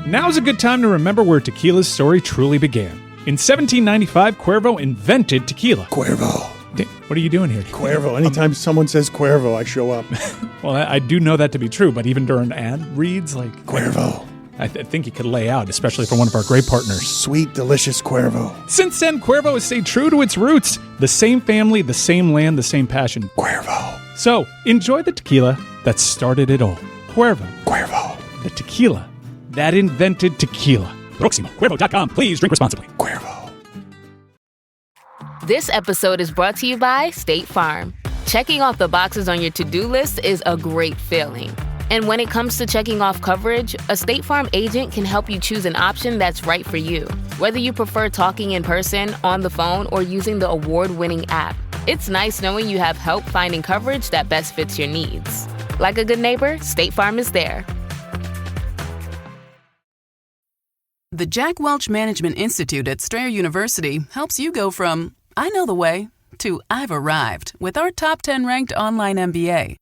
Now's a good time to remember where tequila's story truly began. In 1795, Cuervo invented tequila. Cuervo. What are you doing here? Cuervo. Anytime someone says Cuervo, I show up. Well, I do know that to be true, but even during ad reads, like... Cuervo. I think you could lay out, especially for one of our great partners. Sweet, delicious Cuervo. Since then, Cuervo has stayed true to its roots. The same family, the same land, the same passion. Cuervo. So, enjoy the tequila that started it all. Cuervo. Cuervo. The tequila that invented tequila. Proximo. Cuervo.com. Please drink responsibly. Cuervo. This episode is brought to you by State Farm. Checking off the boxes on your to-do list is a great feeling. And when it comes to checking off coverage, a State Farm agent can help you choose an option that's right for you. Whether you prefer talking in person, on the phone, or using the award-winning app, it's nice knowing you have help finding coverage that best fits your needs. Like a good neighbor, State Farm is there. The Jack Welch Management Institute at Strayer University helps you go from, I know the way, to I've arrived with our top 10 ranked online MBA.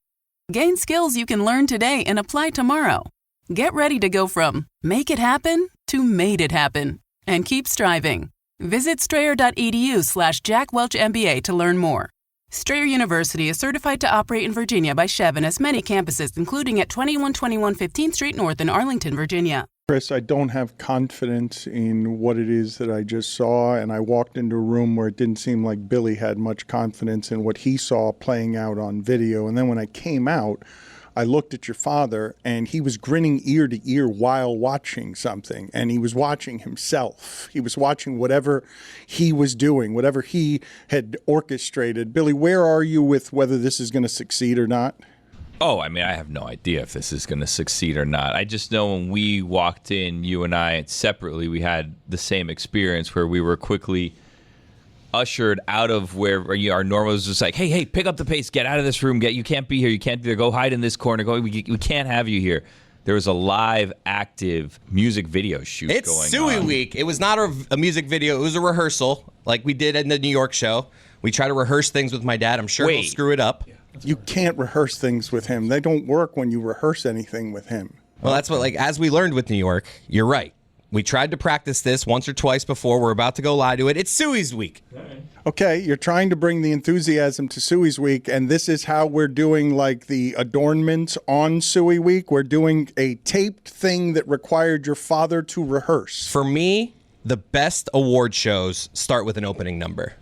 Gain skills you can learn today and apply tomorrow. Get ready to go from make it happen to made it happen. And keep striving. Visit strayer.edu/Jack Welch MBA to learn more. Strayer University is certified to operate in Virginia by Chev and has many campuses, including at 2121 15th Street North in Arlington, Virginia. Chris, I don't have confidence in what it is that I just saw, and I walked into a room where it didn't seem like Billy had much confidence in what he saw playing out on video. And then when I came out, I looked at your father, and he was grinning ear to ear while watching something, and he was watching himself. He was watching whatever he was doing, whatever he had orchestrated. Billy, where are you with whether this is going to succeed or not? Oh, I mean, I have no idea if this is going to succeed or not. I just know when we walked in, you and I separately, we had the same experience where we were quickly ushered out of where our normal was just like, hey, pick up the pace, get out of this room, you can't be here, you can't be there, go hide in this corner, we can't have you here. There was a live, active music video shoot going on. It's Suey Week. It was not a music video. It was a rehearsal like we did in the New York show. We try to rehearse things with my dad. I'm sure he'll screw it up. You can't rehearse things with him. They don't work when you rehearse anything with him. Well, that's what, as we learned with New York, you're right. We tried to practice this once or twice before. We're about to go live to it. It's Suey's Week. Okay, you're trying to bring the enthusiasm to Suey's Week, and this is how we're doing like the adornments on Suey Week. We're doing a taped thing that required your father to rehearse. For me, the best award shows start with an opening number.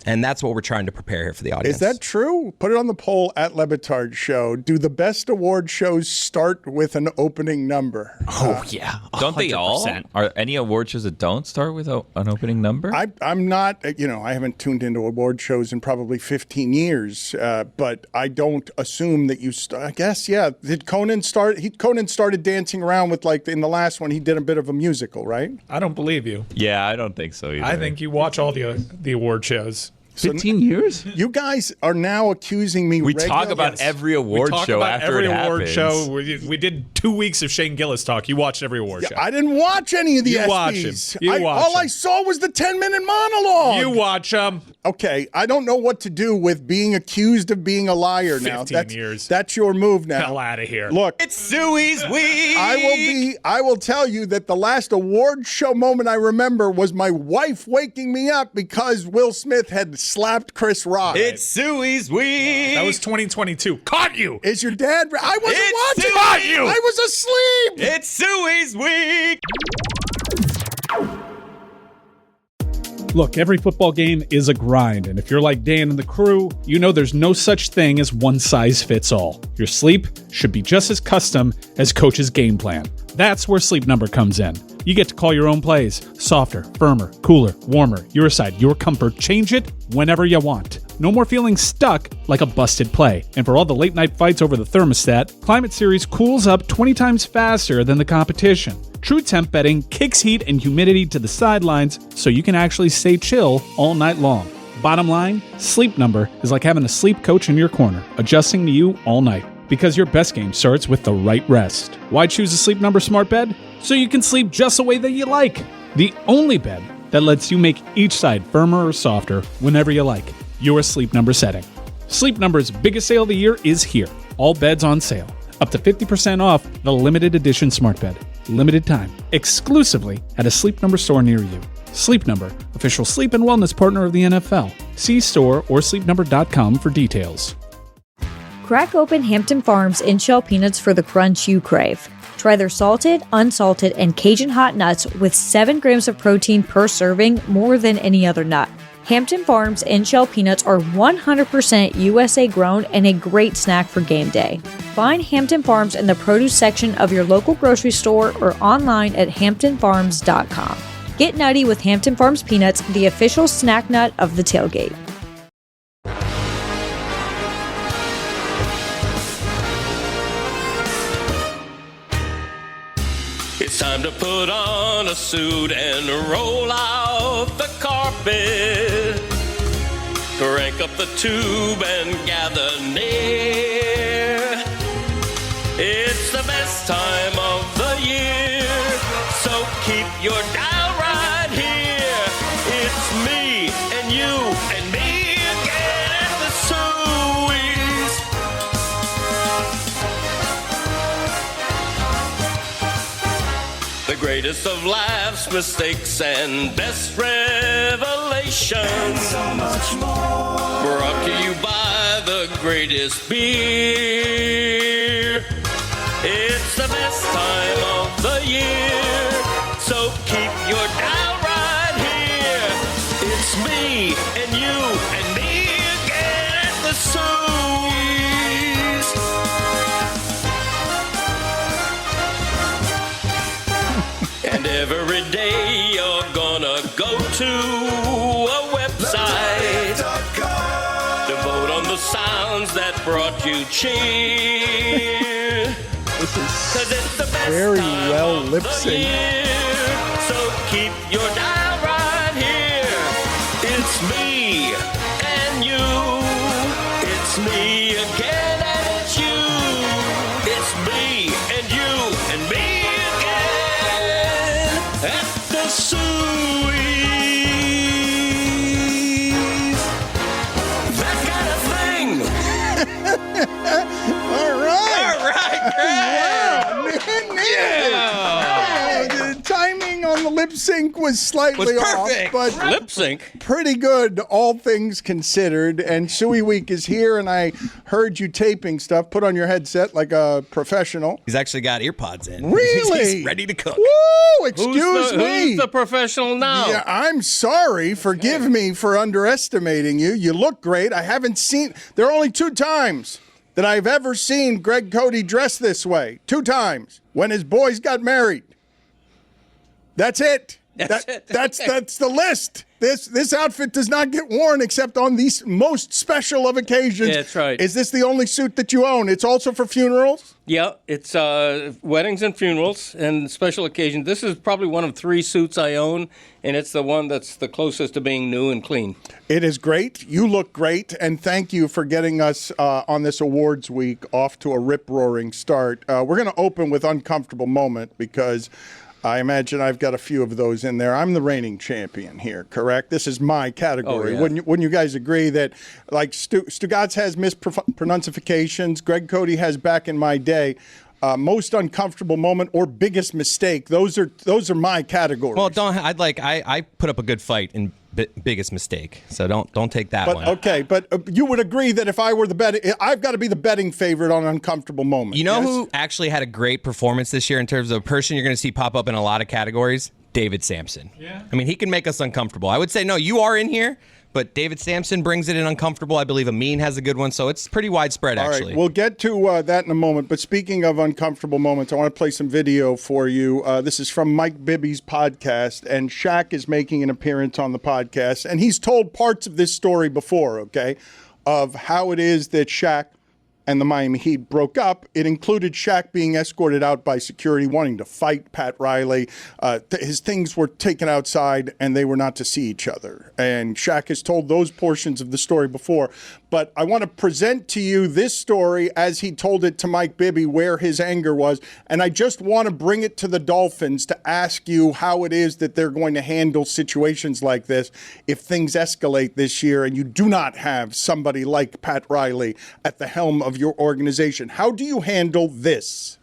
And that's what we're trying to prepare here for the audience. Is that true? Put it on the poll at Batard Show. Do the best award shows start with an opening number? Oh, yeah. 100%. Don't they all? Are any award shows that don't start with an opening number? I'm not, I haven't tuned into award shows in probably 15 years, but I don't assume that you start. I guess, yeah. Did Conan start? Conan started dancing around with, in the last one, he did a bit of a musical, right? I don't believe you. Yeah, I don't think so either. I think you watch all the award shows. 15 years? You guys are now accusing me. We talk about every award show after it happens. We did 2 weeks of Shane Gillis talk. You watched every award show. I didn't watch any of the ESPYs. All I saw was the 10-minute monologue. You watch them. Okay, I don't know what to do with being accused of being a liar now. 15 years. That's your move now. Hell out of here. Look, it's Suey's Week. I will tell you that the last award show moment I remember was my wife waking me up because Will Smith had slapped Chris Rock. It's Suey's Week. That was 2022. Caught you. Is your dad? I wasn't watching. Caught you. I was asleep. It's Suey's Week. Look, every football game is a grind, and if you're like Dan and the crew, you know there's no such thing as one size fits all. Your sleep should be just as custom as Coach's game plan. That's where Sleep Number comes in. You get to call your own plays. Softer, firmer, cooler, warmer, your side, your comfort. Change it whenever you want. No more feeling stuck like a busted play. And for all the late night fights over the thermostat, Climate Series cools up 20 times faster than the competition. True Temp bedding kicks heat and humidity to the sidelines so you can actually stay chill all night long. Bottom line, Sleep Number is like having a sleep coach in your corner, adjusting to you all night. Because your best game starts with the right rest. Why choose a Sleep Number smart bed? So you can sleep just the way that you like. The only bed that lets you make each side firmer or softer whenever you like. Your Sleep Number setting. Sleep Number's biggest sale of the year is here. All beds on sale. Up to 50% off the limited edition smart bed. Limited time, exclusively at a Sleep Number store near you. Sleep Number, official sleep and wellness partner of the NFL. See store or sleepnumber.com for details. Crack open Hampton Farms in-shell peanuts for the crunch you crave. Try their salted, unsalted, and Cajun hot nuts with 7 grams of protein per serving, more than any other nut. Hampton Farms in-shell peanuts are 100% USA grown and a great snack for game day. Find Hampton Farms in the produce section of your local grocery store or online at hamptonfarms.com. Get nutty with Hampton Farms peanuts, the official snack nut of the tailgate. It's time to put on a suit and roll out the carpet. Crank up the tube and gather near. It's the best time of the year, so keep your dial right here. It's me and you and me again at the Sueys. The greatest of life's mistakes and best revelations. And so much more. Brought to you by the greatest beer. It's the best time of the year, so keep your dial right here. It's me and you and me again at the Sueys. And every day you're gonna go to a website to vote on the sounds that brought you cheer. This is 'Cause it's the best very time well of lip the synced. year. So keep your dial right here. It's me and you. It's me again and it's you. It's me and you and me again at the Sueys. That kind of thing. All right. All right, Greg. The timing on the lip sync was slightly off, perfect. but Lip sync. pretty good, all things considered. And Suey Week is here, and I heard you taping stuff. Put on your headset like a professional. He's actually got ear pods in. Really? He's ready to cook. Woo! Excuse me. Who's the professional now? Yeah, I'm sorry. Forgive me for underestimating you. You look great. I haven't seen. There are only 2 times that I've ever seen Greg Cody dressed this way. 2 times. When his boys got married. That's it. That's it. That's the list. This outfit does not get worn except on these most special of occasions. Yeah, that's right. Is this the only suit that you own? It's also for funerals? Yeah, it's weddings and funerals and special occasions. This is probably one of 3 suits I own, and it's the one that's the closest to being new and clean. It is great. You look great, and thank you for getting us on this awards week off to a rip-roaring start. We're going to open with Uncomfortable Moment because I imagine I've got a few of those in there. I'm the reigning champion here, correct? This is my category. Oh, yeah. Wouldn't you guys agree that, like, Stugotz has mispronunciations, Greg Cody has back in my day, most uncomfortable moment or biggest mistake? Those are my categories. Well, I put up a good fight in biggest mistake, so don't take that But one. okay, but you would agree that if I were the betting, I've got to be the betting favorite on uncomfortable moment. You know yes? who actually had a great performance this year in terms of a person you're going to see pop up in a lot of categories? David Sampson. Yeah. I mean, he can make us uncomfortable. I would say, no, you are in here, but David Sampson brings it in uncomfortable. I believe Amin has a good one, so it's pretty widespread, actually. All right, we'll get to that in a moment. But speaking of uncomfortable moments, I want to play some video for you. This is from Mike Bibby's podcast, and Shaq is making an appearance on the podcast. And he's told parts of this story before, okay, of how it is that Shaq and the Miami Heat broke up. It included Shaq being escorted out by security, wanting to fight Pat Riley. His things were taken outside, and they were not to see each other. And Shaq has told those portions of the story before. But I want to present to you this story as he told it to Mike Bibby, where his anger was. And I just want to bring it to the Dolphins to ask you how it is that they're going to handle situations like this if things escalate this year and you do not have somebody like Pat Riley at the helm of your organization. How do you handle this?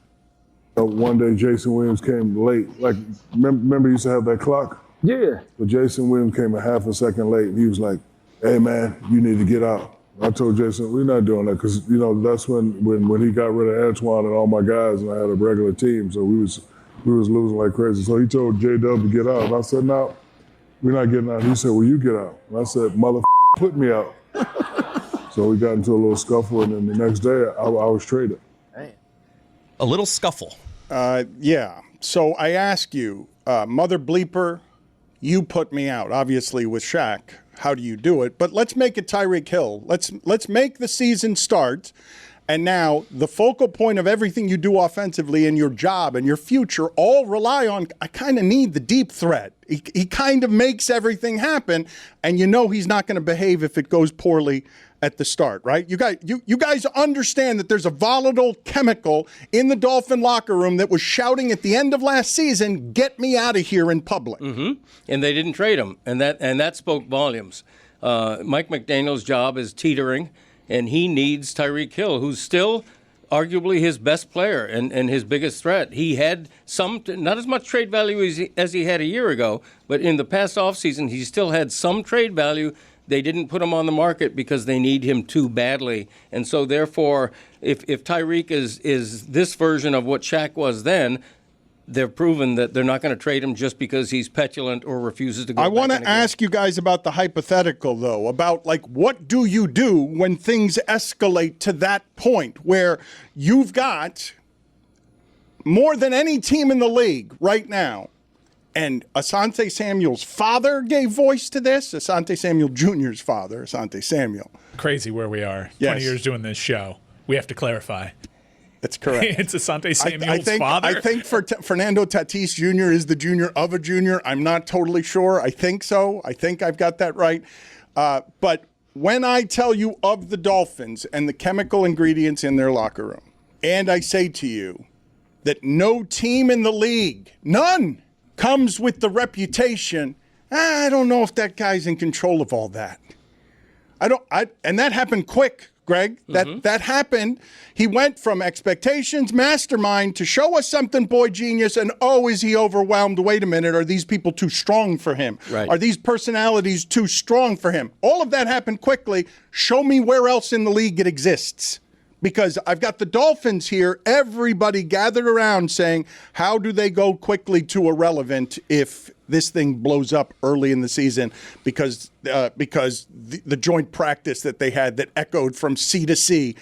One day, Jason Williams came late. Like, remember you used to have that clock? Yeah. But Jason Williams came a half a second late, and he was like, "Hey, man, you need to get out." I told Jason, we're not doing that, because, that's when he got rid of Antoine and all my guys, and I had a regular team, so we was losing like crazy. So he told J-Dub to get out, and I said, "No, we're not getting out." He said, "Well, you get out." And I said, put me out." So we got into a little scuffle, and then the next day, I was traded. A little scuffle. Yeah. So I ask you, Mother Bleeper, you put me out, obviously with Shaq. How do you do it? But let's make it Tyreek Hill. Let's make the season start. And now the focal point of everything you do offensively and your job and your future all rely on, I kind of need the deep threat. He kind of makes everything happen. And he's not going to behave if it goes poorly at the start, right? You guys understand that there's a volatile chemical in the Dolphin locker room that was shouting at the end of last season, "Get me out of here," in public. Mm-hmm. And they didn't trade him, and that spoke volumes. Mike McDaniel's job is teetering, and he needs Tyreek Hill, who's still arguably his best player and his biggest threat. He had not as much trade value as he had a year ago, but in the past offseason, he still had some trade value. They didn't put him on the market because they need him too badly. And so, therefore, if Tyreek is this version of what Shaq was then, they've proven that they're not going to trade him just because he's petulant or refuses to go I want back in to again. ask you guys about the hypothetical, though, about, what do you do when things escalate to that point where you've got more than any team in the league right now? And Asante Samuel's father gave voice to this. Asante Samuel Jr.'s father, Asante Samuel. Crazy where we are. Yes. 20 years doing this show. We have to clarify. That's correct. It's Asante Samuel's father? I think Fernando Tatis Jr. is the junior of a junior. I'm not totally sure. I think so. I think I've got that right. But when I tell you of the Dolphins and the chemical ingredients in their locker room, and I say to you that no team in the league, none, comes with the reputation, I don't know if that guy's in control of all that. And that happened quick, Greg. That happened. He went from expectations, mastermind, to show us something, boy genius, and is he overwhelmed? Wait a minute, are these people too strong for him? Right. Are these personalities too strong for him? All of that happened quickly. Show me where else in the league it exists. Because I've got the Dolphins here, everybody gathered around saying, how do they go quickly to irrelevant if this thing blows up early in the season? Because the joint practice that they had that echoed from sea to sea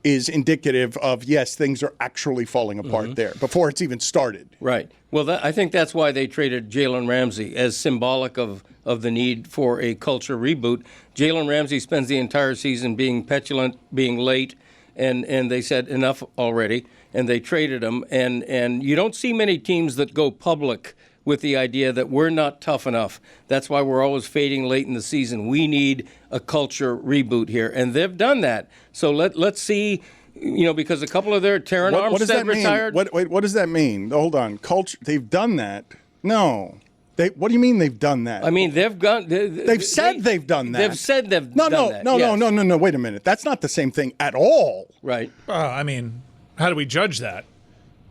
is indicative of, yes, things are actually falling apart there before it's even started. Right. Well, I think that's why they traded Jalen Ramsey, as symbolic of the need for a culture reboot. Jalen Ramsey spends the entire season being petulant, being late, and they said enough already, and they traded him. And you don't see many teams that go public with the idea that we're not tough enough. That's why we're always fading late in the season. We need a culture reboot here, and they've done that. So let's see, because a couple of their Terran Armstead retired. What does that mean? Hold on. Culture. They've done that? No. What do you mean they've done that? I mean, they've gone. They've said they've done that. They've said they've done that. No. Wait a minute. That's not the same thing at all. Right. I mean, how do we judge that?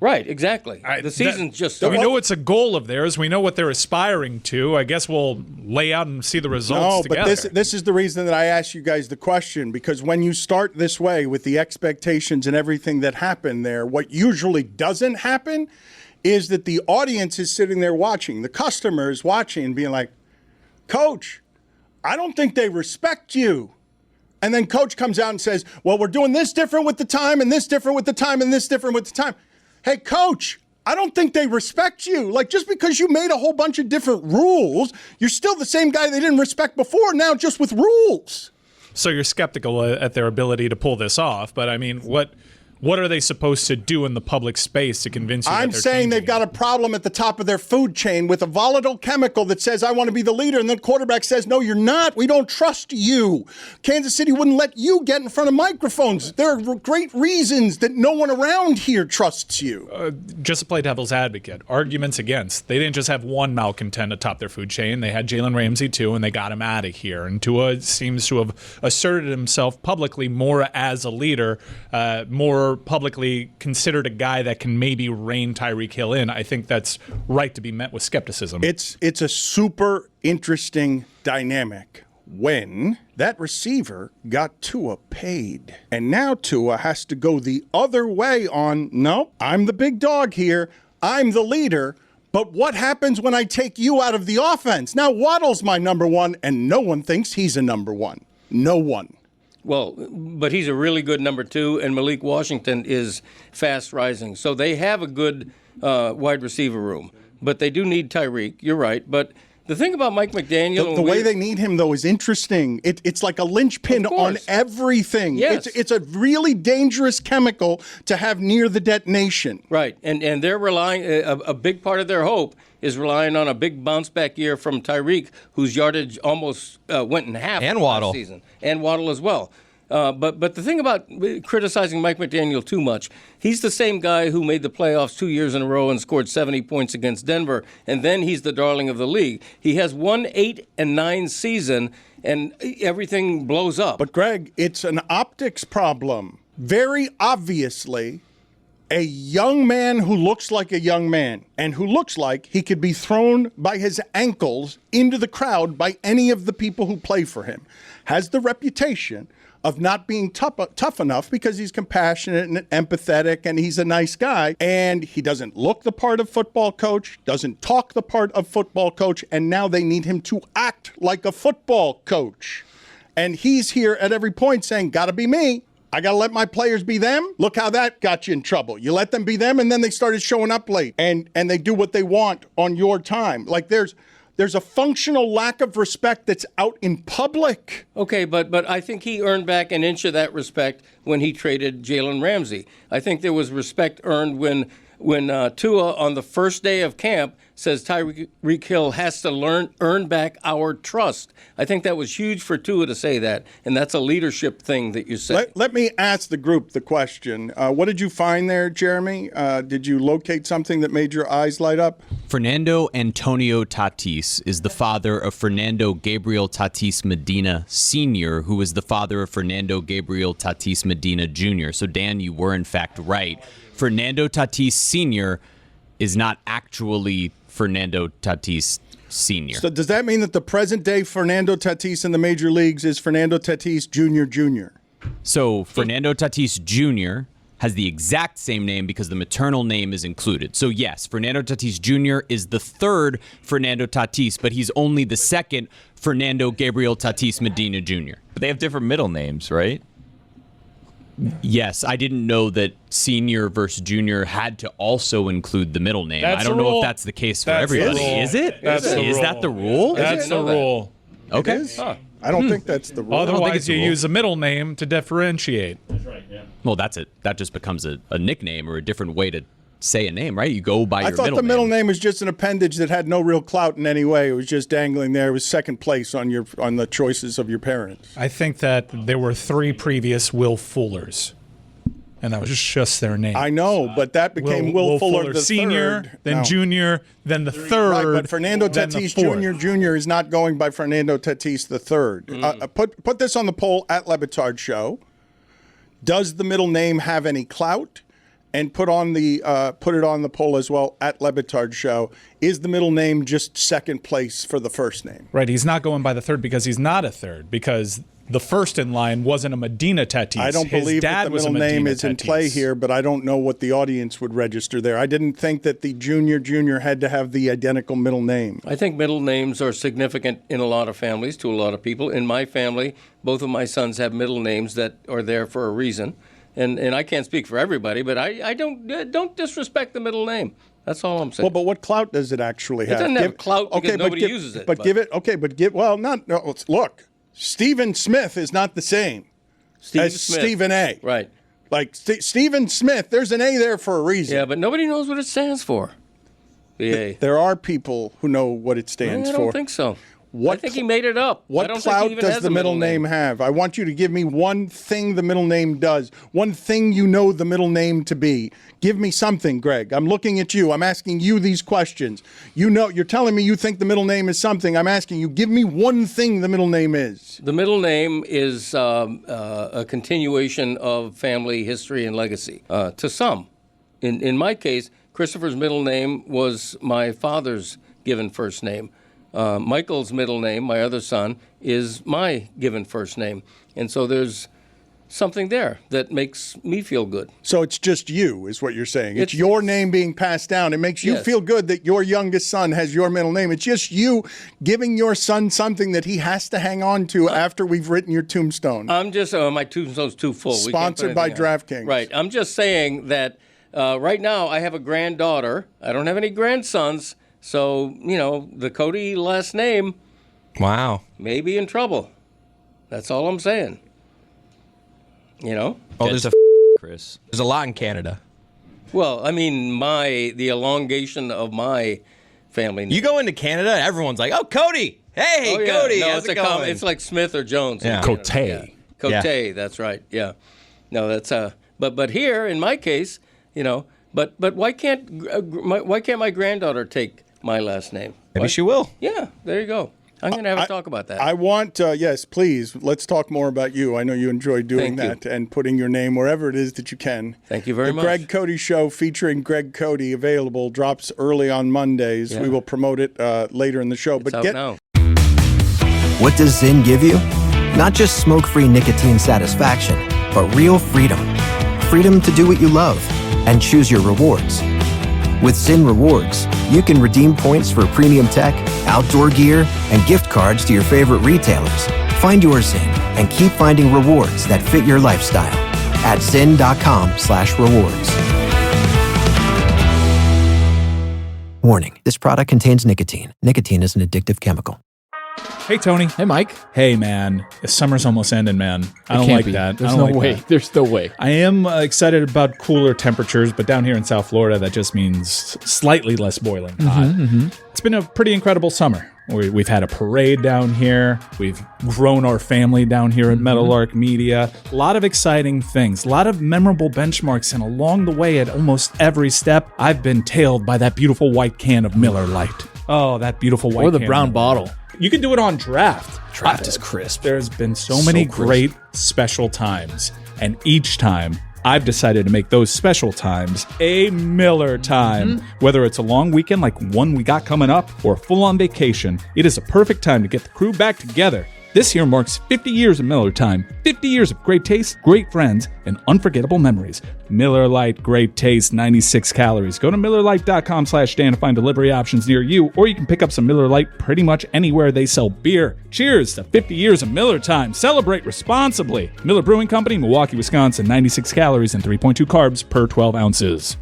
Right, exactly. The season's just started. We know it's a goal of theirs. We know what they're aspiring to. I guess we'll lay out and see the results together. But this is the reason that I asked you guys the question, because when you start this way with the expectations and everything that happened there, what usually doesn't happen is that the audience is sitting there watching, the customer is watching and being like, Coach, I don't think they respect you. And then Coach comes out and says, well, we're doing this different with the time and this different with the time and this different with the time. Hey, Coach, I don't think they respect you. Like, just because you made a whole bunch of different rules, you're still the same guy they didn't respect before, now just with rules. So you're skeptical at their ability to pull this off. But, I mean, what are they supposed to do in the public space to convince you I'm saying they've got a problem at the top of their food chain with a volatile chemical that says, I want to be the leader. And then quarterback says, no, you're not. We don't trust you. Kansas City wouldn't let you get in front of microphones. There are great reasons that no one around here trusts you. Just to play devil's advocate, arguments against. They didn't just have one malcontent atop their food chain. They had Jalen Ramsey, too, and they got him out of here. And Tua seems to have asserted himself publicly more as a leader, more more publicly considered a guy that can maybe rein Tyreek Hill in, I think that's right to be met with skepticism. It's a super interesting dynamic when that receiver got Tua paid. And now Tua has to go the other way on, no, I'm the big dog here. I'm the leader. But what happens when I take you out of the offense? Now Waddle's my number one, and no one thinks he's a number one. No one. Well, but he's a really good number two, and Malik Washington is fast rising. So they have a good wide receiver room. But they do need Tyreek. You're right. But the thing about Mike McDaniel... The way they need him, though, is interesting. It's like a linchpin on everything. Yes. It's a really dangerous chemical to have near the detonation. Right, and they're relying... A big part of their hope is relying on a big bounce-back year from Tyreek, whose yardage almost went in half and Waddle. last season. And Waddle as well. But the thing about criticizing Mike McDaniel too much, he's the same guy who made the playoffs 2 years in a row and scored 70 points against Denver, and then he's the darling of the league. He has 1-8-9 season, and everything blows up. But, Greg, it's an optics problem. Very obviously, a young man who looks like a young man and who looks like he could be thrown by his ankles into the crowd by any of the people who play for him has the reputation of not being tough enough because he's compassionate and empathetic and he's a nice guy. And he doesn't look the part of football coach, doesn't talk the part of football coach, and now they need him to act like a football coach. And he's here at every point saying, gotta be me. I got to let my players be them. Look how that got you in trouble. You let them be them, and then they started showing up late, and they do what they want on your time. Like there's a functional lack of respect that's out in public. Okay, but I think he earned back an inch of that respect when he traded Jalen Ramsey. I think there was respect earned when Tua on the first day of camp says Tyreek Hill has to earn back our trust. I think that was huge for Tua to say that, and that's a leadership thing that you say. Let me ask the group the question. What did you find there, Jeremy? Did you locate something that made your eyes light up? Fernando Antonio Tatis is the father of Fernando Gabriel Tatis Medina Sr., who is the father of Fernando Gabriel Tatis Medina Jr. So, Dan, you were in fact right. Fernando Tatis Sr. is not actually Fernando Tatis Sr. So does that mean that the present day Fernando Tatis in the major leagues is Fernando Tatis Jr.? So Fernando Tatis Jr. has the exact same name because the maternal name is included. So yes, Fernando Tatis Jr. is the third Fernando Tatis, but he's only the second Fernando Gabriel Tatis Medina Jr. But they have different middle names, right? Yes, I didn't know that senior versus junior had to also include the middle name. That's I don't the know rule. if that's the case for That's everybody. the rule. Is it? That's the Is rule. that the rule? That's the rule. Okay. I don't think that's the rule. Otherwise, you use a middle name to differentiate. That's right, yeah. Well, that's it. That just becomes a nickname or a different way to say a name, right? You go by I your thought middle the middle name. name was just an appendage that had no real clout in any way. It was just dangling there. It was second place on the choices of your parents. I think that there were 3 previous Will Fullers, and that was just their name. I know, but that became Will Fuller the Senior, third. then No. Junior, then the third. Right, but Fernando then the Tatis fourth. Jr. is not going by Fernando Tatis the third. Put this on the poll at Batard Show. Does the middle name have any clout? And put it on the poll as well at Batard Show. Is the middle name just second place for the first name? Right, he's not going by the third because he's not a third, because the first in line wasn't a Medina Tatis. I don't His believe dad that the was a middle name Medina is in Tatis. play here, but I don't know what the audience would register there. I didn't think that the junior had to have the identical middle name. I think middle names are significant in a lot of families to a lot of people. In my family, both of my sons have middle names that are there for a reason. And I can't speak for everybody, but I don't disrespect the middle name. That's all I'm saying. Well, but what clout does it actually have? It doesn't have clout because nobody uses it. Look, Stephen Smith is not the same as Smith. Stephen A. Right. Like Stephen Smith, there's an A there for a reason. Yeah, but nobody knows what it stands for. The A. There are people who know what it stands I for. don't think so. What I think he made it up. What clout does the middle name have? I want you to give me one thing the middle name does. One thing you know the middle name to be. Give me something, Greg. I'm looking at you. I'm asking you these questions. You know, you're telling me you think the middle name is something. I'm asking you, give me one thing the middle name is. The middle name is a continuation of family history and legacy to some. In my case, Christopher's middle name was my father's given first name. Michael's middle name, my other son, is my given first name. And so there's something there that makes me feel good. So it's just you, is what you're saying. It's your name being passed down. It makes you feel good that your youngest son has your middle name. It's just you giving your son something that he has to hang on to after we've written your tombstone. I'm just, my tombstone's too full. Sponsored by DraftKings. Right. I'm just saying that right now I have a granddaughter. I don't have any grandsons. So, the Cody last name may be in trouble. That's all I'm saying. Oh, there's Chris. There's a lot in Canada. Well, I mean, the elongation of my family name. You go into Canada, everyone's like, oh, Cody. Hey, Cody. No, how's it going? it's like Smith or Jones. Yeah. Cote. Yeah. Cote, that's right. Yeah. No, that's but here in my case, but why can't my granddaughter take my last name? Maybe she will. Yeah, there you go. I'm going to have a talk about that. I want, yes, please, let's talk more about you. I know you enjoy doing that and putting your name wherever it is that you can. Thank you very much. The Greg Cody Show featuring Greg Cody available drops early on Mondays. Yeah. We will promote it later in the show. It's out now. What does Zyn give you? Not just smoke-free nicotine satisfaction, but real freedom. Freedom to do what you love and choose your rewards. With Zyn Rewards, you can redeem points for premium tech, outdoor gear, and gift cards to your favorite retailers. Find your Zyn and keep finding rewards that fit your lifestyle at zyn.com/rewards. Warning, this product contains nicotine. Nicotine is an addictive chemical. Hey, Tony. Hey, Mike. Hey, man. The summer's almost ending, man. I don't like that. There's no way. There's no way. I am excited about cooler temperatures, but down here in South Florida, that just means slightly less boiling hot. It's been a pretty incredible summer. We've had a parade down here. We've grown our family down here at Meadowlark Media. A lot of exciting things, a lot of memorable benchmarks, and along the way at almost every step, I've been tailed by that beautiful white can of Miller Lite. Oh, that beautiful white can. Or the brown bottle. You can do it on draft. Draft is crisp. There's been so many great special times, and each time I've decided to make those special times a Miller time. Whether it's a long weekend like one we got coming up or a full-on vacation, it is a perfect time to get the crew back together. This year marks 50 years of Miller time, 50 years of great taste, great friends, and unforgettable memories. Miller Lite, great taste, 96 calories. Go to MillerLite.com/Dan to find delivery options near you, or you can pick up some Miller Lite pretty much anywhere they sell beer. Cheers to 50 years of Miller time. Celebrate responsibly. Miller Brewing Company, Milwaukee, Wisconsin, 96 calories and 3.2 carbs per 12 ounces.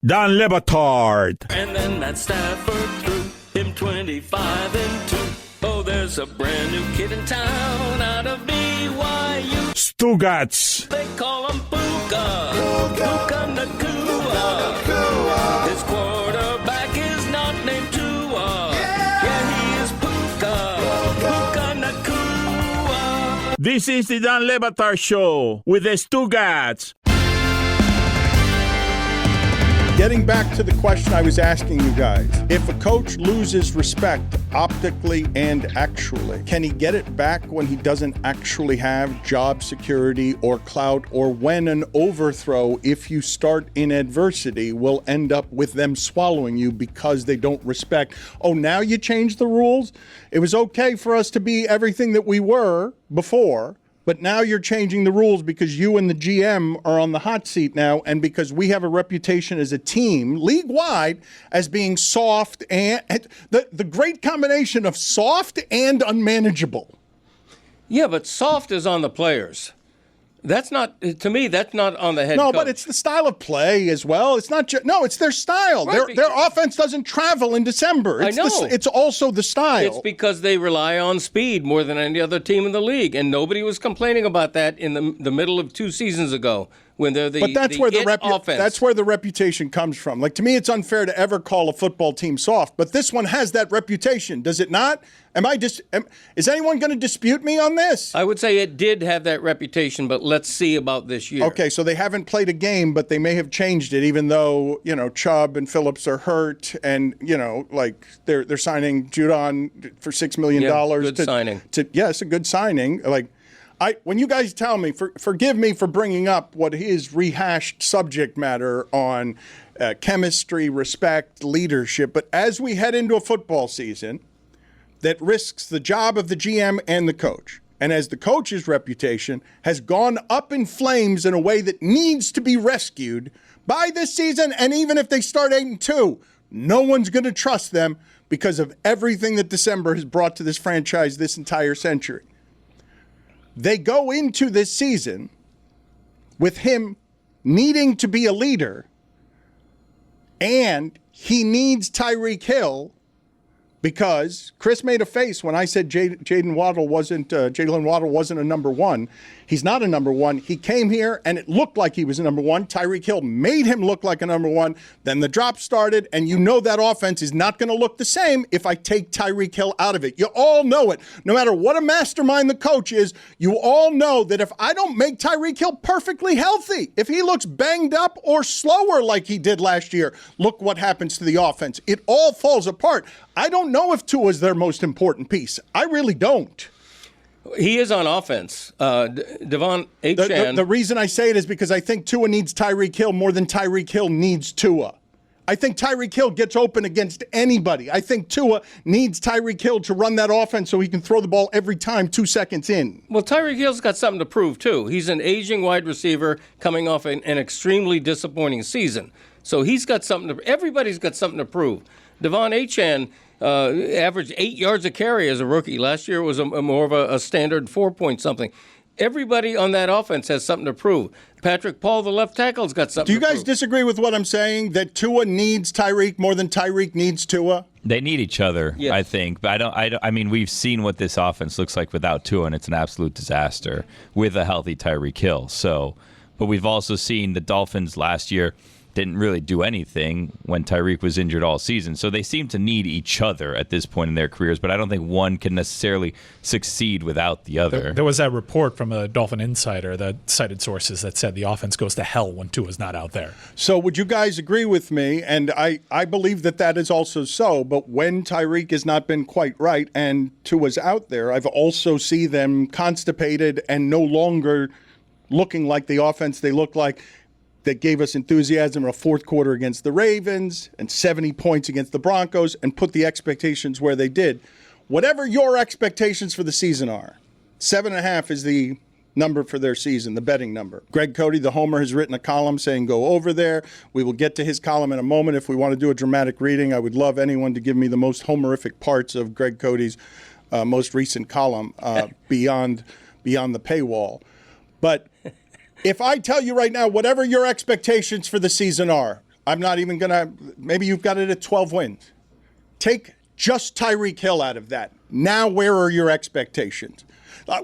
Don Le Batard. And then that Stafford threw him 25 and 2. Oh, there's a brand new kid in town out of BYU. Stugotz. They call him Puka. Puka Nakua. His quarterback is not named Tua. Yeah, he is Puka. Puka Nakua. This is the Don Le Batard Show with the Stugotz. Getting back to the question I was asking you guys, if a coach loses respect optically and actually, can he get it back when he doesn't actually have job security or clout, or when an overthrow, if you start in adversity, will end up with them swallowing you because they don't respect, oh, now you changed the rules? It was okay for us to be everything that we were before, but now you're changing the rules because you and the GM are on the hot seat now, and because we have a reputation as a team, league-wide, as being soft and the great combination of soft and unmanageable. Yeah, but soft is on the players. That's not, to me, that's not on the head coach. No, but it's the style of play as well. It's not just, no, it's their style. Right, their offense doesn't travel in December. I know. It's also the style. It's because they rely on speed more than any other team in the league, and nobody was complaining about that in the middle of 2 seasons ago when they're the But that's where offense. that's where the reputation comes from. Like, to me, it's unfair to ever call a football team soft, but this one has that reputation, does it not? Is anyone going to dispute me on this? I would say it did have that reputation, but let's see about this year. Okay, so they haven't played a game, but they may have changed it, even though, Chubb and Phillips are hurt, and, like they're signing Judon for $6 million. Good signing. It's a good signing. Like, when you guys tell me, forgive me for bringing up what is rehashed subject matter on chemistry, respect, leadership, but as we head into a football season that risks the job of the GM and the coach, and as the coach's reputation has gone up in flames in a way that needs to be rescued by this season, and even if they start 8-2, no one's going to trust them because of everything that December has brought to this franchise this entire century. They go into this season with him needing to be a leader, and he needs Tyreek Hill, because Chris made a face when I said Jalen Waddle wasn't a number one. He's not a number one. He came here and it looked like he was a number one. Tyreek Hill made him look like a number one. Then the drop started, and that offense is not going to look the same if I take Tyreek Hill out of it. You all know it. No matter what a mastermind the coach is, you all know that if I don't make Tyreek Hill perfectly healthy, if he looks banged up or slower like he did last year, look what happens to the offense. It all falls apart. I don't know if Tua's their most important piece. I really don't. He is on offense. Devon Achane. The reason I say it is because I think Tua needs Tyreek Hill more than Tyreek Hill needs Tua. I think Tyreek Hill gets open against anybody. I think Tua needs Tyreek Hill to run that offense so he can throw the ball every time 2 seconds in. Well, Tyreek Hill's got something to prove, too. He's an aging wide receiver coming off an extremely disappointing season. So he's got something to – everybody's got something to prove. Devon Achane averaged 8 yards a carry as a rookie. Last year was more of a standard 4-point something. Everybody on that offense has something to prove. Patrick Paul, the left tackle, has got something to prove. Do you guys disagree with what I'm saying, that Tua needs Tyreek more than Tyreek needs Tua? They need each other, yes. I think. But I mean, we've seen what this offense looks like without Tua, and it's an absolute disaster with a healthy Tyreek Hill. So, but we've also seen the Dolphins last year didn't really do anything when Tyreek was injured all season. So they seem to need each other at this point in their careers, but I don't think one can necessarily succeed without the other. There was that report from a Dolphin insider that cited sources that said the offense goes to hell when Tua's not out there. So would you guys agree with me? And I believe that is also so, but when Tyreek has not been quite right and Tua's out there, I've also seen them constipated and no longer looking like the offense they look like that gave us enthusiasm in a fourth quarter against the Ravens and 70 points against the Broncos and put the expectations where they did. Whatever your expectations for the season are, 7.5 is the number for their season, the betting number. Greg Cody, the homer, has written a column saying go over there. We will get to his column in a moment. If we want to do a dramatic reading, I would love anyone to give me the most homerific parts of Greg Cody's most recent column beyond the paywall. But if I tell you right now, whatever your expectations for the season are, I'm not even going to, maybe you've got it at 12 wins. Take just Tyreek Hill out of that. Now, where are your expectations?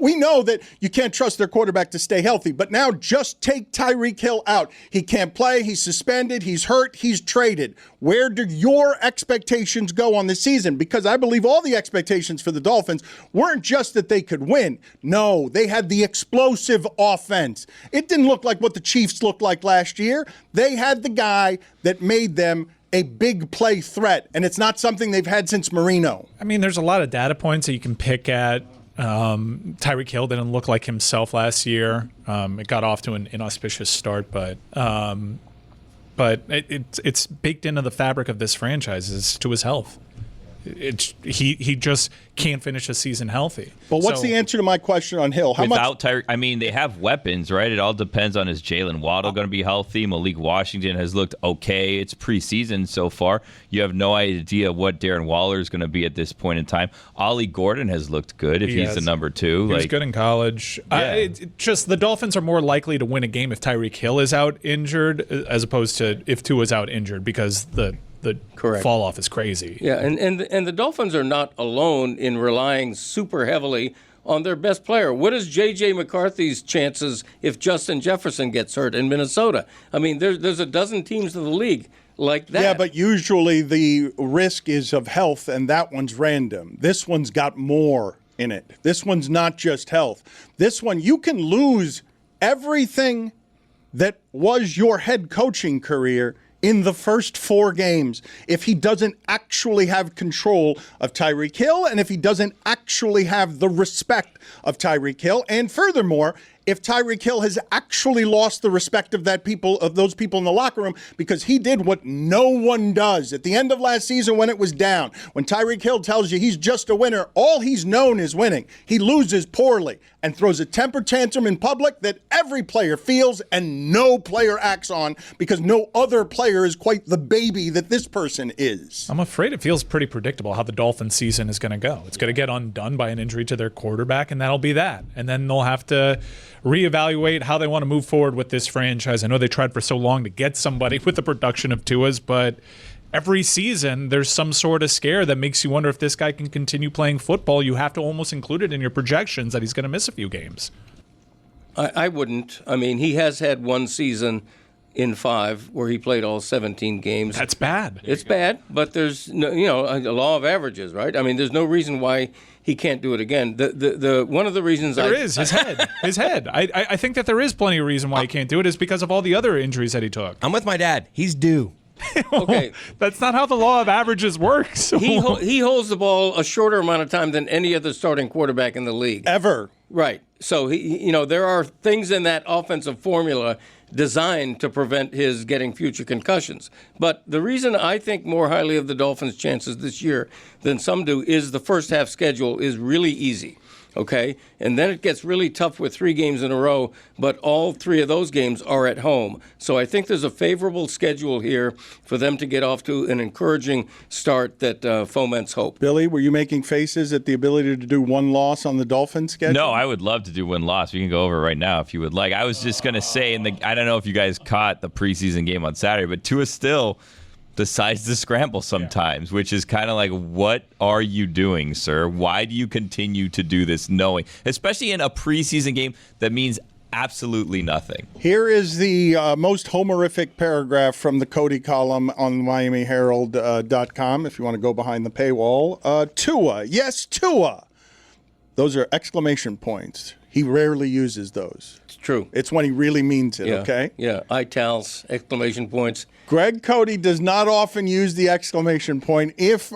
We know that you can't trust their quarterback to stay healthy, but now just take Tyreek Hill out. He can't play, he's suspended, he's hurt, he's traded. Where do your expectations go on this season? Because I believe all the expectations for the Dolphins weren't just that they could win. No, they had the explosive offense. It didn't look like what the Chiefs looked like last year. They had the guy that made them a big play threat, and it's not something they've had since Marino. I mean, there's a lot of data points that you can pick at. Tyreek Hill didn't look like himself last year. It got off to an inauspicious start, but it's baked into the fabric of this franchise is to his health. He just can't finish a season healthy. But what's the answer to my question on Hill? Without Tyreek, I mean, they have weapons, right? It all depends on is Jalen Waddle going to be healthy? Malik Washington has looked okay. It's preseason so far. You have no idea what Darren Waller is going to be at this point in time. Ollie Gordon has looked good if he's the number 2. He was good in college. Yeah. Just the Dolphins are more likely to win a game if Tyreek Hill is out injured as opposed to if Tua is out injured because the fall off is crazy. Yeah, and the Dolphins are not alone in relying super heavily on their best player. What is J.J. McCarthy's chances if Justin Jefferson gets hurt in Minnesota? I mean, there's a dozen teams in the league like that. Yeah, but usually the risk is of health, and that one's random. This one's got more in it. This one's not just health. This one, you can lose everything that was your head coaching career in the first 4 games if he doesn't actually have control of Tyreek Hill and if he doesn't actually have the respect of Tyreek Hill. And furthermore, if Tyreek Hill has actually lost the respect of those people in the locker room, because he did what no one does. At the end of last season when it was down, when Tyreek Hill tells you he's just a winner, all he's known is winning. He loses poorly and throws a temper tantrum in public that every player feels and no player acts on because no other player is quite the baby that this person is. I'm afraid it feels pretty predictable how the Dolphins season is going to go. It's going to get undone by an injury to their quarterback, and that'll be that. And then they'll have to reevaluate how they want to move forward with this franchise. I know they tried for so long to get somebody with the production of Tua's, but every season there's some sort of scare that makes you wonder if this guy can continue playing football. You have to almost include it in your projections that he's going to miss a few games. I wouldn't. I mean, he has had one season in 5 where he played all 17 games. That's bad. It's bad, but there's no, a law of averages, right? I mean, there's no reason why he can't do it again. The one of the reasons there is his head. I think that there is plenty of reason why he can't do it is because of all the other injuries that he took. I'm with my dad. He's due. Okay, that's not how the law of averages works. So. He holds the ball a shorter amount of time than any other starting quarterback in the league ever. Right. So there are things in that offensive formula designed to prevent his getting future concussions. But the reason I think more highly of the Dolphins' chances this year than some do is the first half schedule is really easy. Okay, and then it gets really tough with 3 games in a row, but all 3 of those games are at home. So I think there's a favorable schedule here for them to get off to an encouraging start that foments hope. Billy, were you making faces at the ability to do 1 loss on the Dolphins schedule? No, I would love to do 1 loss. We can go over it right now if you would like. I was just going to say, I don't know if you guys caught the preseason game on Saturday, but Tua still decides to scramble sometimes, which is kind of like, what are you doing, sir? Why do you continue to do this knowing, especially in a preseason game that means absolutely nothing? Here is the most homerific paragraph from the Cody column on MiamiHerald.com if you want to go behind the paywall. Tua, yes, Tua. Those are exclamation points. He rarely uses those. It's true. It's when he really means it, okay? Yeah, itals, exclamation points. Greg Cody does not often use the exclamation point. If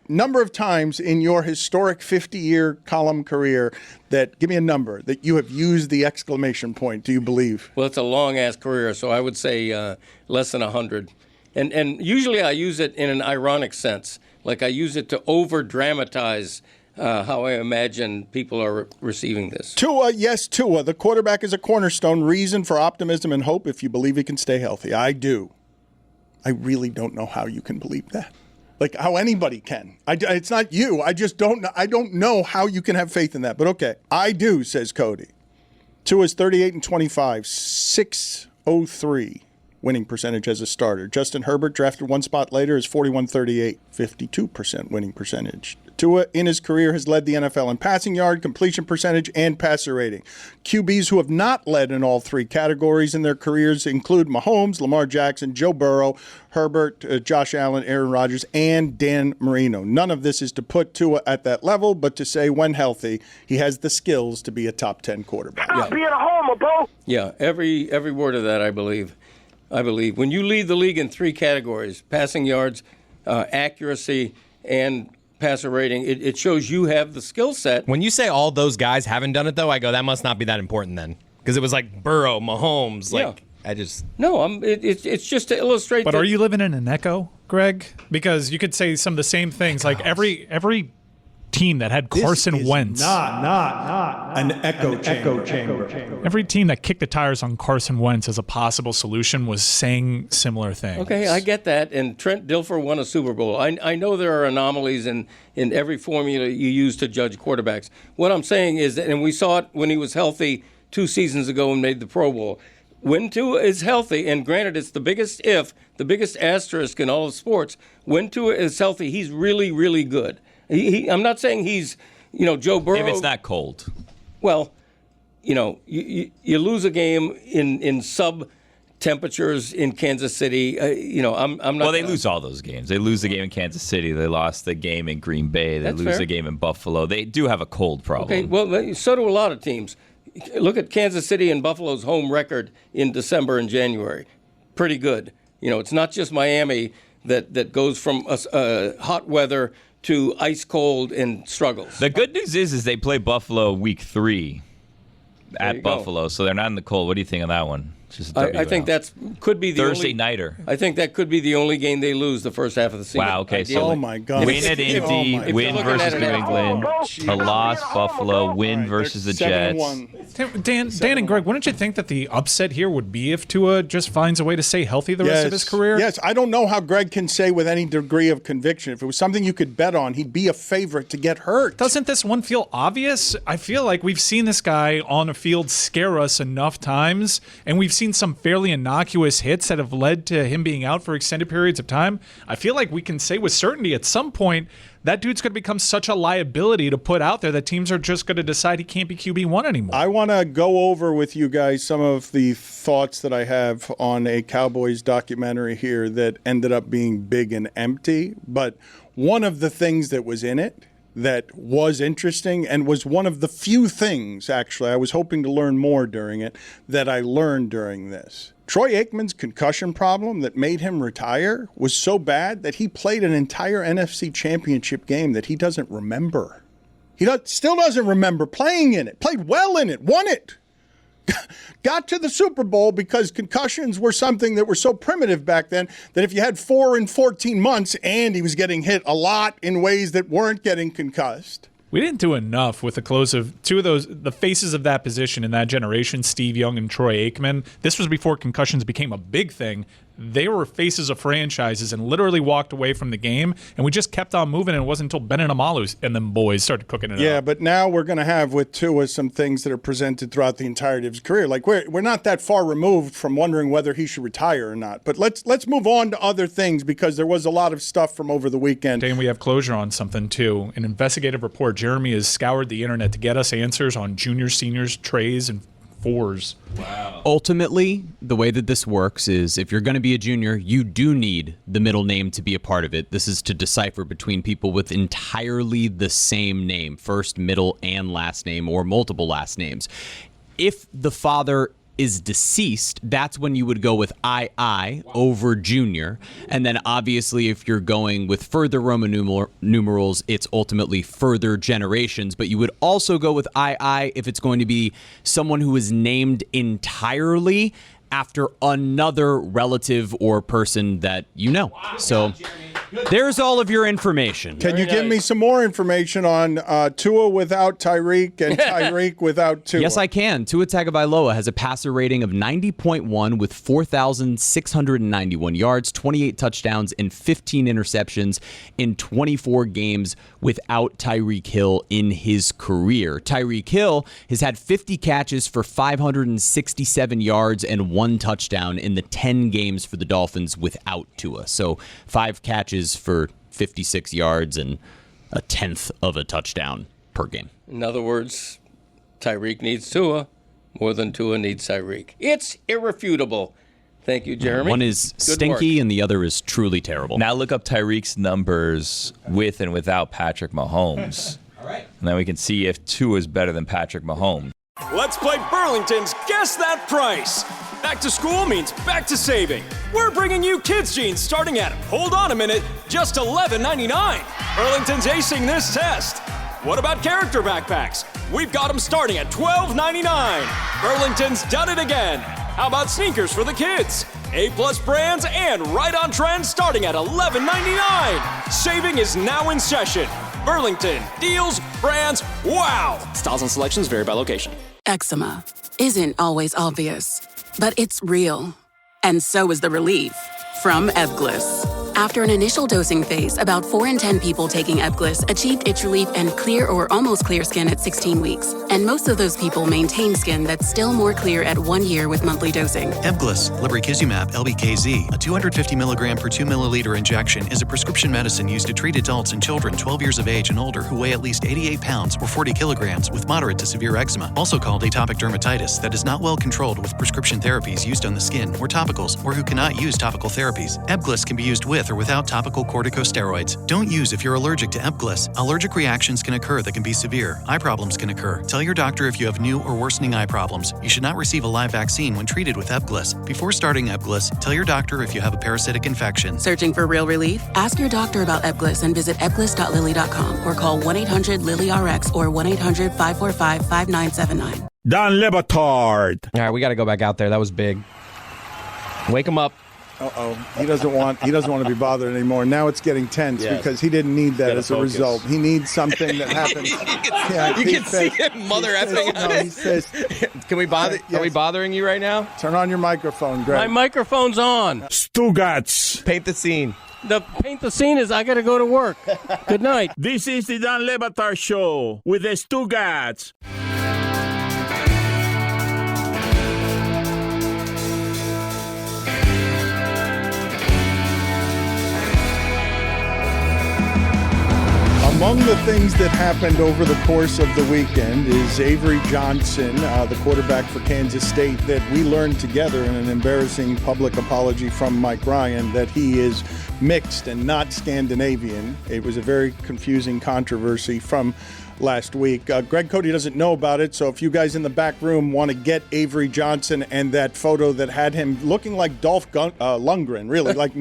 number of times in your historic 50-year column career give me a number that you have used the exclamation point, do you believe? Well, it's a long-ass career, so I would say less than 100. And usually I use it in an ironic sense. Like I use it to over-dramatize how I imagine people are receiving this. Tua, yes, Tua. The quarterback is a cornerstone. Reason for optimism and hope if you believe he can stay healthy. I do. I really don't know how you can believe that. Like how anybody can. It's not you. I just don't know. I don't know how you can have faith in that. But okay, I do, says Cody. Tua's 38-25, 603 winning percentage as a starter. Justin Herbert, drafted 1 spot later, is 41-38, 52% winning percentage. Tua, in his career, has led the NFL in passing yard, completion percentage, and passer rating. QBs who have not led in all 3 categories in their careers include Mahomes, Lamar Jackson, Joe Burrow, Herbert, Josh Allen, Aaron Rodgers, and Dan Marino. None of this is to put Tua at that level, but to say when healthy, he has the skills to be a top 10 quarterback. Stop being a homer, bro. Yeah, every word of that, I believe. When you lead the league in 3 categories, passing yards, accuracy, and passer rating, it shows you have the skill set. When you say all those guys haven't done it, though, I go, that must not be that important then. Because it was like Burrow, Mahomes, it's just to illustrate. But are you living in an echo, Greg? Because you could say some of the same things. Like every team that had Carson Wentz. Not an echo chamber. Every team that kicked the tires on Carson Wentz as a possible solution was saying similar things. Okay, I get that. And Trent Dilfer won a Super Bowl. I know there are anomalies in every formula you use to judge quarterbacks. What I'm saying is that, and we saw it when he was healthy 2 seasons ago and made the Pro Bowl. When Tua is healthy, and granted it's the biggest asterisk in all of sports, when Tua is healthy, he's really, really good. I'm not saying he's Joe Burrow. If it's not cold. Well, you lose a game in sub temperatures in Kansas City. I'm not. Well, they lose all those games. They lose the game in Kansas City. They lost the game in Green Bay. They That's lose fair. the game in Buffalo. They do have a cold problem. Okay, well, so do a lot of teams. Look at Kansas City and Buffalo's home record in December and January. Pretty good. It's not just Miami that goes from hot weather to ice cold and struggles. The good news is they play Buffalo week 3 at Buffalo, so they're not in the cold. What do you think of that one? Just I think that could be the Thursday only nighter. I think that could be the only game they lose the first half of the season. Wow. Okay. Ideally. So Oh, my God. win at Indy, win versus New England, a loss Buffalo, win versus the Jets. 7-1. Dan and Greg, wouldn't you think that the upset here would be if Tua just finds a way to stay healthy the rest of his career? Yes, I don't know how Greg can say with any degree of conviction. If it was something you could bet on, he'd be a favorite to get hurt. Doesn't this one feel obvious? I feel like we've seen this guy on a field scare us enough times, and we've seen some fairly innocuous hits that have led to him being out for extended periods of time. I feel like we can say with certainty at some point that dude's going to become such a liability to put out there that teams are just going to decide he can't be QB1 anymore. I want to go over with you guys some of the thoughts that I have on a Cowboys documentary here that ended up being big and empty. But one of the things that was in it that was interesting and was one of the few things, actually, I was hoping to learn more during it, that I learned during this. Troy Aikman's concussion problem that made him retire was so bad that he played an entire NFC Championship game that he doesn't remember. He still doesn't remember playing in it, played well in it, won it. Got to the Super Bowl because concussions were something that were so primitive back then that if you had 4 in 14 months and he was getting hit a lot in ways that weren't getting concussed. We didn't do enough with the close of two of those, the faces of that position in that generation, Steve Young and Troy Aikman. This was before concussions became a big thing. They were faces of franchises and literally walked away from the game, and we just kept on moving, and it wasn't until Bennett and Amalu and them boys started cooking it up. Yeah, but now we're going to have with Tua some things that are presented throughout the entirety of his career. Like we're not that far removed from wondering whether he should retire or not. But let's move on to other things because there was a lot of stuff from over the weekend. Dan, we have closure on something too. An investigative report. Jeremy has scoured the internet to get us answers on juniors, seniors, trays, and fours. Wow. Ultimately, the way that this works is if you're going to be a junior, you do need the middle name to be a part of it. This is to decipher between people with entirely the same name, first, middle, and last name, or multiple last names. If the father is deceased, that's when you would go with II over junior. And then obviously if you're going with further Roman numerals, it's ultimately further generations. But you would also go with II if it's going to be someone who is named entirely after another relative or person that you know. So there's all of your information. Can you give me some more information on Tua without Tyreek and Tyreek without Tua? Yes, I can. Tua Tagovailoa has a passer rating of 90.1 with 4,691 yards, 28 touchdowns, and 15 interceptions in 24 games without Tyreek Hill in his career. Tyreek Hill has had 50 catches for 567 yards and 1 touchdown in the 10 games for the Dolphins without Tua. So 5 catches for 56 yards and a tenth of a touchdown per game. In other words, Tyreek needs Tua more than Tua needs Tyreek. It's irrefutable. Thank you, Jeremy. One is Good stinky work. and the other is truly terrible. Now look up Tyreek's numbers with and without Patrick Mahomes. All right. And then we can see if Tua is better than Patrick Mahomes. Let's play Burlington's Guess That Price. Back to school means back to saving. We're bringing you kids' jeans starting at, hold on a minute, just $11.99. Burlington's acing this test. What about character backpacks? We've got them starting at $12.99. Burlington's done it again. How about sneakers for the kids? A-plus brands and right on trend starting at $11.99. Saving is now in session. Burlington, deals, brands, wow! Styles and selections vary by location. Eczema isn't always obvious, but it's real. And so is the relief from Evglis. After an initial dosing phase, about 4 in 10 people taking Ebglyss achieved itch relief and clear or almost clear skin at 16 weeks. And most of those people maintain skin that's still more clear at 1 year with monthly dosing. Ebglyss, lebrikizumab LBKZ, a 250 milligram per 2 milliliter injection, is a prescription medicine used to treat adults and children 12 years of age and older who weigh at least 88 pounds or 40 kilograms with moderate to severe eczema, also called atopic dermatitis, that is not well controlled with prescription therapies used on the skin or topicals, or who cannot use topical therapies. Ebglyss can be used with or without topical corticosteroids. Don't use if you're allergic to Ebglyss. Allergic reactions can occur that can be severe. Eye problems can occur. Tell your doctor if you have new or worsening eye problems. You should not receive a live vaccine when treated with Ebglyss. Before starting Ebglyss, tell your doctor if you have a parasitic infection. Searching for real relief? Ask your doctor about Ebglyss and visit ebglyss.lilly.com or call 1-800-LILY-RX or 1-800-545-5979. Don Le Batard. All right, we got to go back out there. That was big. Wake him up. He doesn't want to be bothered anymore. Now it's getting tense because he didn't need that as a result. He needs something that happens. You can see him mother effing out. He says, "Can we bother? Are we bothering you right now? Turn on your microphone, Greg." My microphone's on. Stugotz. Paint the scene. Paint the scene is I got to go to work. Good night. This is the Don Le Batard Show with the Stugotz. Among the things that happened over the course of the weekend is Avery Johnson, the quarterback for Kansas State, that we learned together in an embarrassing public apology from Mike Ryan that he is mixed and not Scandinavian. It was a very confusing controversy from last week. Greg Cody doesn't know about it, so if you guys in the back room want to get Avery Johnson and that photo that had him looking like Dolph Lundgren, really, like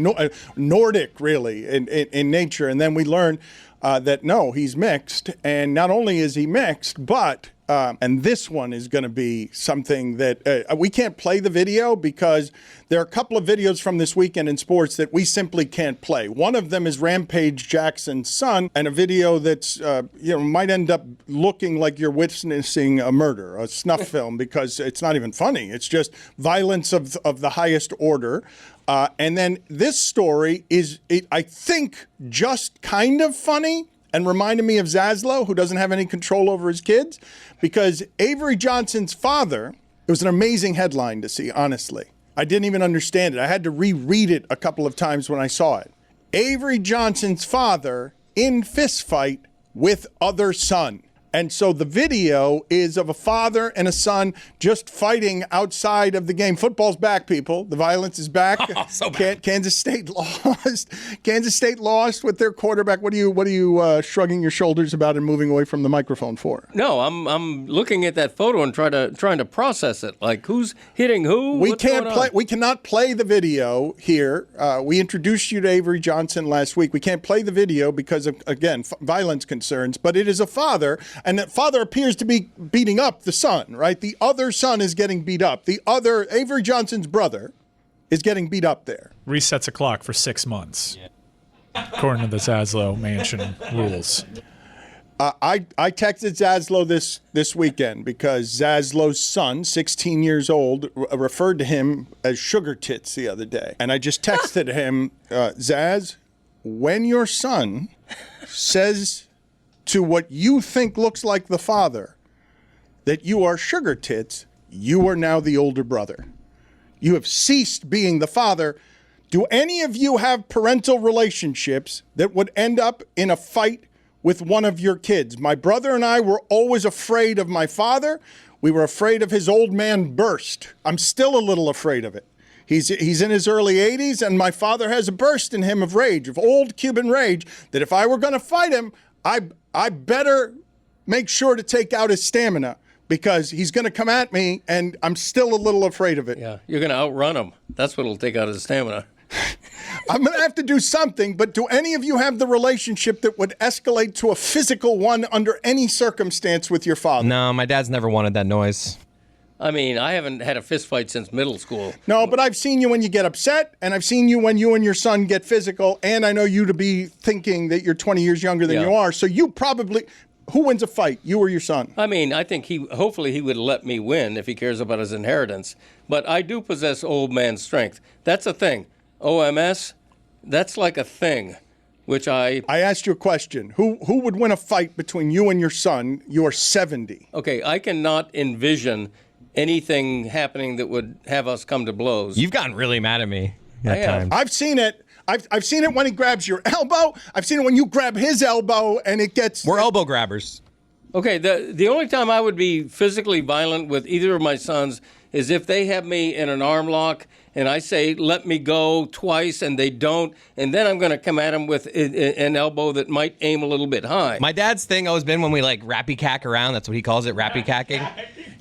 Nordic, really, in nature, and then we learn that no, he's mixed, and not only is he mixed, but and this one is going to be something that we can't play the video because there are a couple of videos from this weekend in sports that we simply can't play. One of them is Rampage Jackson's son, and a video that's might end up looking like you're witnessing a murder, a snuff film, because it's not even funny. It's just violence of the highest order. And then this story is, I think, just kind of funny and reminded me of Zaslow, who doesn't have any control over his kids, because Avery Johnson's father, it was an amazing headline to see, honestly. I didn't even understand it. I had to reread it a couple of times when I saw it. Avery Johnson's father in fistfight with other son. And so the video is of a father and a son just fighting outside of the game. Football's back, people. The violence is back. Kansas State lost. Kansas State lost with their quarterback. What are you shrugging your shoulders about and moving away from the microphone for? No, I'm looking at that photo and trying to process it. Like, who's hitting who? We cannot play the video here. We introduced you to Avery Johnson last week. We can't play the video because of, again, violence concerns. But it is a father. And that father appears to be beating up the son, right? The other son is getting beat up. The other, Avery Johnson's brother, is getting beat up there. Resets a clock for 6 months, according to the Zaslow Mansion rules. I texted Zaslow this weekend because Zaslow's son, 16 years old, referred to him as sugar tits the other day. And I just texted him, Zaz, when your son says to what you think looks like the father that you are sugar tits, you are now the older brother. You have ceased being the father. Do any of you have parental relationships that would end up in a fight with one of your kids? My brother and I were always afraid of my father. We were afraid of his old man burst. I'm still a little afraid of it. He's in his early 80s, and my father has a burst in him of rage, of old Cuban rage, that if I were going to fight him, I better make sure to take out his stamina because he's going to come at me, and I'm still a little afraid of it. Yeah, you're going to outrun him. That's what'll take out his stamina. I'm going to have to do something, but do any of you have the relationship that would escalate to a physical one under any circumstance with your father? No, my dad's never wanted that noise. I mean, I haven't had a fist fight since middle school. No, but I've seen you when you get upset, and I've seen you when you and your son get physical, and I know you to be thinking that you're 20 years younger than you are, so you probably... Who wins a fight, you or your son? I mean, I think hopefully he would let me win if he cares about his inheritance. But I do possess old man strength. That's a thing. OMS, that's like a thing, which I asked you a question. Who would win a fight between you and your son? You're 70. Okay, I cannot envision anything happening that would have us come to blows. You've gotten really mad at me I have. times. I've seen it. I've seen it when he grabs your elbow. I've seen it when you grab his elbow, and it gets... We're elbow grabbers. Okay, the only time I would be physically violent with either of my sons is if they have me in an arm lock and I say, let me go twice, and they don't, and then I'm going to come at them with an elbow that might aim a little bit high. My dad's thing always been when we like rappycack around, that's what he calls it, rappycacking.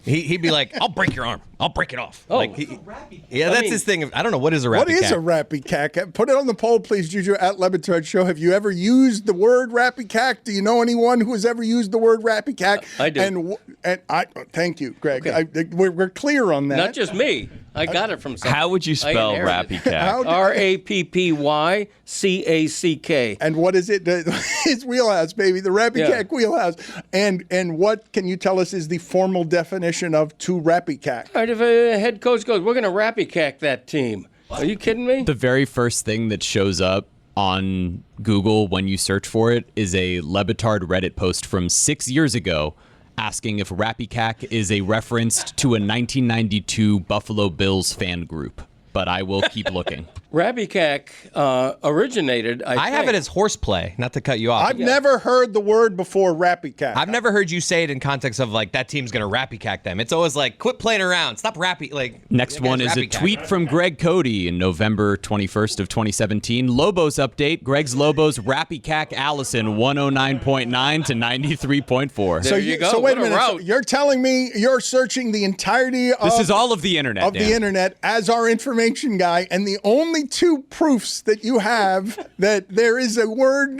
He'd be like, I'll break your arm. I'll break it off. Oh, that's his thing. I don't know, what is a rappycack? What is a rappycack? Put it on the poll, please, Juju, at Batard Show. Have you ever used the word rappycack? Do you know anyone who has ever used the word rappycack? I do. And I thank you, Greg. Okay. We're clear on that. Not just me. I got it from someone. How would you spell Rappycack? Rappycack. And what is it? His wheelhouse, baby. The Rappycack wheelhouse. And what can you tell us is the formal definition of to Rappycack? All right, if a head coach goes, we're going to Rappycack that team. Are you kidding me? The very first thing that shows up on Google when you search for it is a Le Batard Reddit post from 6 years ago asking if Rappycack is a reference to a 1992 Buffalo Bills fan group. But I will keep looking. Rappycack originated, I have it as horseplay, not to cut you off. I've never heard the word before, Rappycack. I've never heard you say it in context of like that team's going to Rappycack them. It's always like, quit playing around, stop Next one is a tweet from Greg Cody in November 21st of 2017. Lobos update, Greg's Lobos Rappycack Allison 109.9 to 93.4. There you go. So wait a What a minute. So route. you're telling me you're searching the entirety of... This is all of the internet, Of Dan. the internet as our information guy, and the only two proofs that you have that there is a word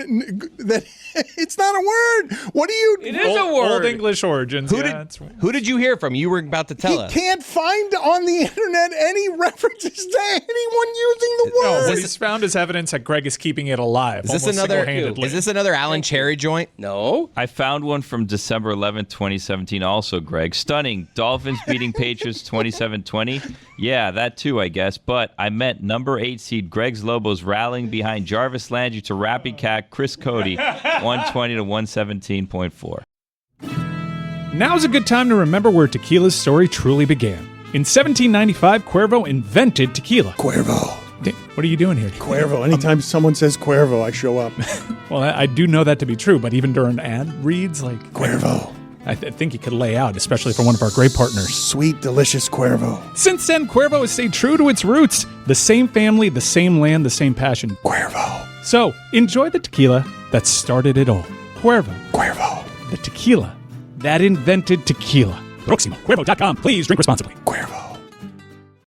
that it's not a word. What do you... It is a word. Old English origins. Who did you hear from? You were about to tell us. He can't find on the internet any references to anyone using the word. What he's found is evidence that Greg is keeping it alive. Is this almost another? single-handedly. Is this another Alan Cherry joint? No. I found one from December 11th, 2017 also, Greg. Stunning. Dolphins beating Patriots 27-20. Yeah, that too, I guess. But I meant number 8 seed Greg's Lobos rallying behind Jarvis Landry to Rappycack Chris Cody 120 to 117.4. Now's a good time to remember where tequila's story truly began. In 1795, Cuervo invented tequila. Cuervo. What are you doing here? Cuervo. Anytime someone says Cuervo, I show up. Well, I do know that to be true, but even during ad reads, like... Cuervo. I think he could lay out, especially for one of our great partners. Sweet, delicious Cuervo. Since then, Cuervo has stayed true to its roots. The same family, the same land, the same passion. Cuervo. So, enjoy the tequila that started it all. Cuervo. Cuervo. The tequila that invented tequila. Proximo. Cuervo.com. Please drink responsibly. Cuervo.